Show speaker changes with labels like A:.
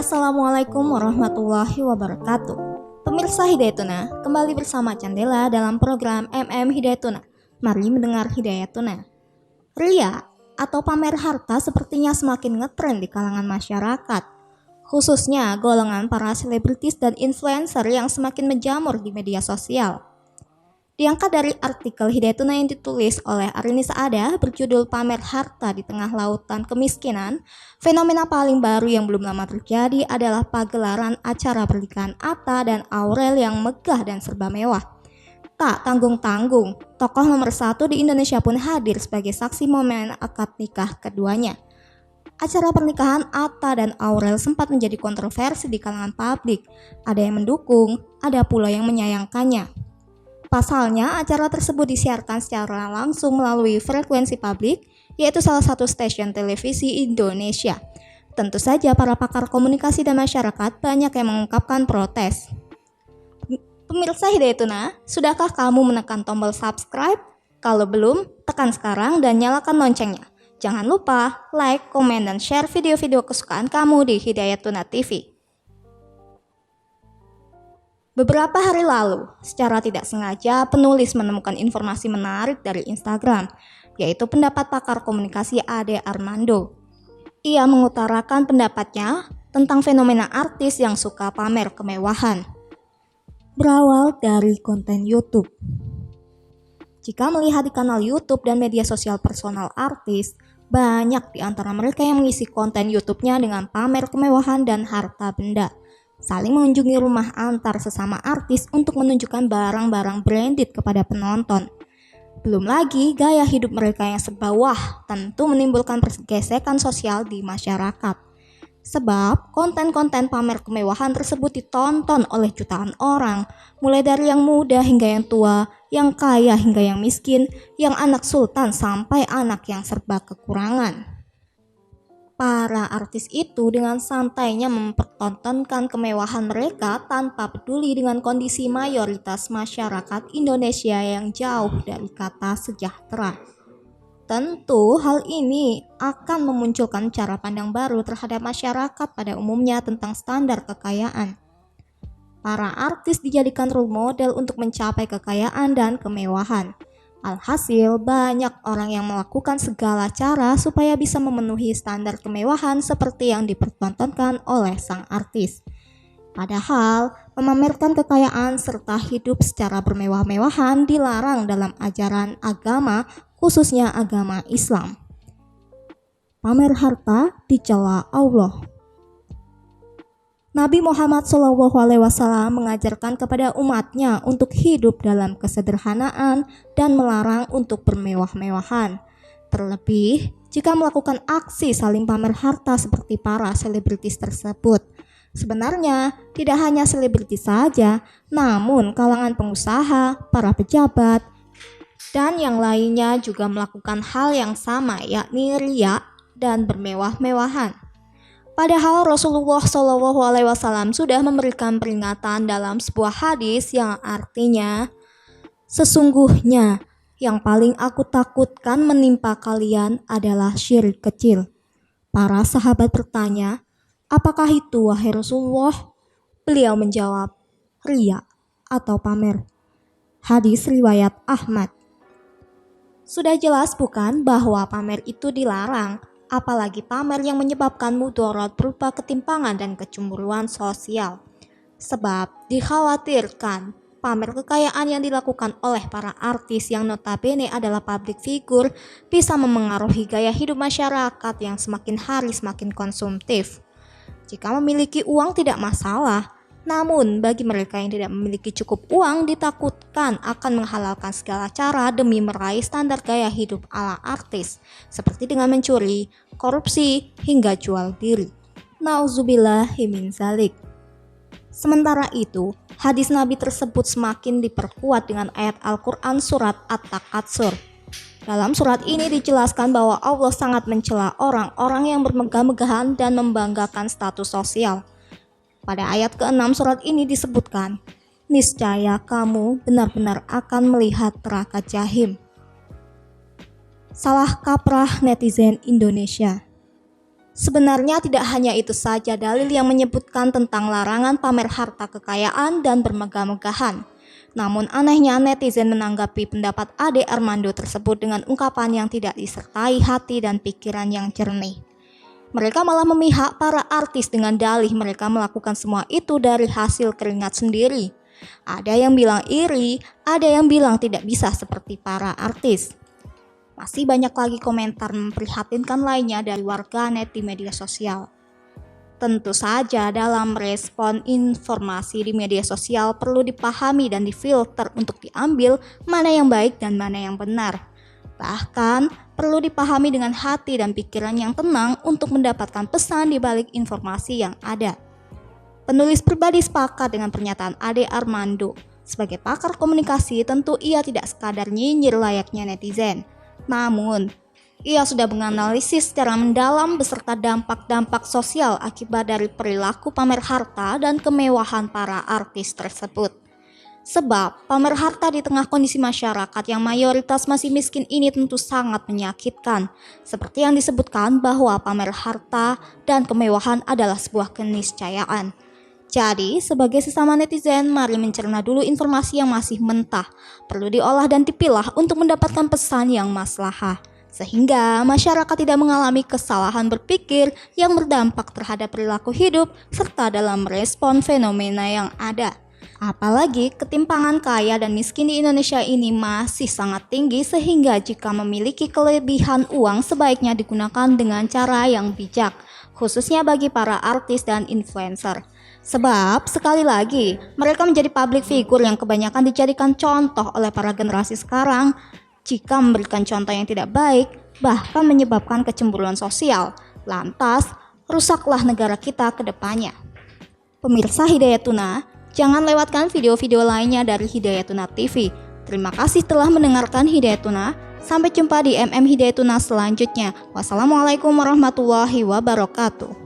A: Assalamualaikum warahmatullahi wabarakatuh. Pemirsa Hidayatuna, kembali bersama Candela dalam program Hidayatuna. Mari mendengar Hidayatuna. Ria atau pamer harta sepertinya semakin ngetren di kalangan masyarakat, khususnya golongan para selebritis dan influencer yang semakin menjamur di media sosial. Diangkat dari artikel Hidayatuna yang ditulis oleh Arini Saada berjudul Pamer Harta di Tengah Lautan Kemiskinan, fenomena paling baru yang belum lama terjadi adalah pagelaran acara pernikahan Atta dan Aurel yang megah dan serba mewah. Tak tanggung-tanggung, tokoh nomor 1 di Indonesia pun hadir sebagai saksi momen akad nikah keduanya. Acara pernikahan Atta dan Aurel sempat menjadi kontroversi di kalangan publik. Ada yang mendukung, ada pula yang menyayangkannya. Pasalnya, acara tersebut disiarkan secara langsung melalui frekuensi publik, yaitu salah satu stasiun televisi Indonesia. Tentu saja para pakar komunikasi dan masyarakat banyak yang mengungkapkan protes. Pemirsa Hidayatuna, sudahkah kamu menekan tombol subscribe? Kalau belum, tekan sekarang dan nyalakan loncengnya. Jangan lupa like, komen, dan share video-video kesukaan kamu di Hidayatuna TV. Beberapa hari lalu, secara tidak sengaja penulis menemukan informasi menarik dari Instagram, yaitu pendapat pakar komunikasi Ade Armando. Ia mengutarakan pendapatnya tentang fenomena artis yang suka pamer kemewahan. Berawal dari konten YouTube. Jika melihat di kanal YouTube dan media sosial personal artis, banyak di antara mereka yang mengisi konten YouTube-nya dengan pamer kemewahan dan harta benda. Saling mengunjungi rumah antar sesama artis untuk menunjukkan barang-barang branded kepada penonton. Belum lagi gaya hidup mereka yang serba wah tentu menimbulkan pergesekan sosial di masyarakat. Sebab konten-konten pamer kemewahan tersebut ditonton oleh jutaan orang, mulai dari yang muda hingga yang tua, yang kaya hingga yang miskin, yang anak sultan sampai anak yang serba kekurangan. Para artis itu dengan santainya mempertontonkan kemewahan mereka tanpa peduli dengan kondisi mayoritas masyarakat Indonesia yang jauh dari kata sejahtera. Tentu hal ini akan memunculkan cara pandang baru terhadap masyarakat pada umumnya tentang standar kekayaan. Para artis dijadikan role model untuk mencapai kekayaan dan kemewahan. Alhasil, banyak orang yang melakukan segala cara supaya bisa memenuhi standar kemewahan seperti yang dipertontonkan oleh sang artis. Padahal, memamerkan kekayaan serta hidup secara bermewah-mewahan dilarang dalam ajaran agama, khususnya agama Islam. Pamer harta dicela Allah. Nabi Muhammad SAW mengajarkan kepada umatnya untuk hidup dalam kesederhanaan dan melarang untuk bermewah-mewahan. Terlebih, jika melakukan aksi saling pamer harta seperti para selebritis tersebut. Sebenarnya, tidak hanya selebritis saja, namun kalangan pengusaha, para pejabat, dan yang lainnya juga melakukan hal yang sama, yakni riya dan bermewah-mewahan. Padahal Rasulullah SAW sudah memberikan peringatan dalam sebuah hadis yang artinya, sesungguhnya yang paling aku takutkan menimpa kalian adalah syirik kecil. Para sahabat bertanya, apakah itu wahai Rasulullah? Beliau menjawab, riya atau pamer. Hadis riwayat Ahmad. Sudah jelas bukan bahwa pamer itu dilarang, apalagi pamer yang menyebabkan mudarat berupa ketimpangan dan kecemburuan sosial. Sebab dikhawatirkan pamer kekayaan yang dilakukan oleh para artis yang notabene adalah public figure bisa memengaruhi gaya hidup masyarakat yang semakin hari semakin konsumtif. Jika memiliki uang tidak masalah, namun bagi mereka yang tidak memiliki cukup uang ditakutkan akan menghalalkan segala cara demi meraih standar gaya hidup ala artis, seperti dengan mencuri, korupsi, hingga jual diri. Nauzubillahi min dzalik. Sementara itu, hadis Nabi tersebut semakin diperkuat dengan ayat Al-Quran surat At-Takatsur. Dalam surat ini dijelaskan bahwa Allah sangat mencela orang-orang yang bermegah-megahan dan membanggakan status sosial. Pada ayat ke-6 surat ini disebutkan, niscaya kamu benar-benar akan melihat neraka jahim. Salah kaprah netizen Indonesia. Sebenarnya tidak hanya itu saja dalil yang menyebutkan tentang larangan pamer harta kekayaan dan bermegah-megahan. Namun anehnya netizen menanggapi pendapat Ade Armando tersebut dengan ungkapan yang tidak disertai hati dan pikiran yang jernih. Mereka malah memihak para artis dengan dalih mereka melakukan semua itu dari hasil keringat sendiri. Ada yang bilang iri, ada yang bilang tidak bisa seperti para artis. Masih banyak lagi komentar memprihatinkan lainnya dari warganet di media sosial. Tentu saja dalam merespon informasi di media sosial perlu dipahami dan difilter untuk diambil mana yang baik dan mana yang benar. Bahkan perlu dipahami dengan hati dan pikiran yang tenang untuk mendapatkan pesan di balik informasi yang ada. Penulis pribadi sepakat dengan pernyataan Ade Armando. Sebagai pakar komunikasi tentu ia tidak sekadar nyinyir layaknya netizen. Namun, ia sudah menganalisis secara mendalam beserta dampak-dampak sosial akibat dari perilaku pamer harta dan kemewahan para artis tersebut. Sebab, pamer harta di tengah kondisi masyarakat yang mayoritas masih miskin ini tentu sangat menyakitkan. Seperti yang disebutkan bahwa pamer harta dan kemewahan adalah sebuah keniscayaan. Jadi, sebagai sesama netizen, mari mencerna dulu informasi yang masih mentah. Perlu diolah dan dipilah untuk mendapatkan pesan yang maslahah. Sehingga masyarakat tidak mengalami kesalahan berpikir yang berdampak terhadap perilaku hidup serta dalam merespon fenomena yang ada. Apalagi ketimpangan kaya dan miskin di Indonesia ini masih sangat tinggi sehingga jika memiliki kelebihan uang sebaiknya digunakan dengan cara yang bijak, khususnya bagi para artis dan influencer. Sebab sekali lagi mereka menjadi public figure yang kebanyakan dijadikan contoh oleh para generasi sekarang. Jika memberikan contoh yang tidak baik bahkan menyebabkan kecemburuan sosial, lantas rusaklah negara kita ke depannya. Pemirsa Hidayatuna, jangan lewatkan video-video lainnya dari Hidayatuna TV. Terima kasih telah mendengarkan Hidayatuna. Sampai jumpa di MM Hidayatuna selanjutnya. Wassalamualaikum warahmatullahi wabarakatuh.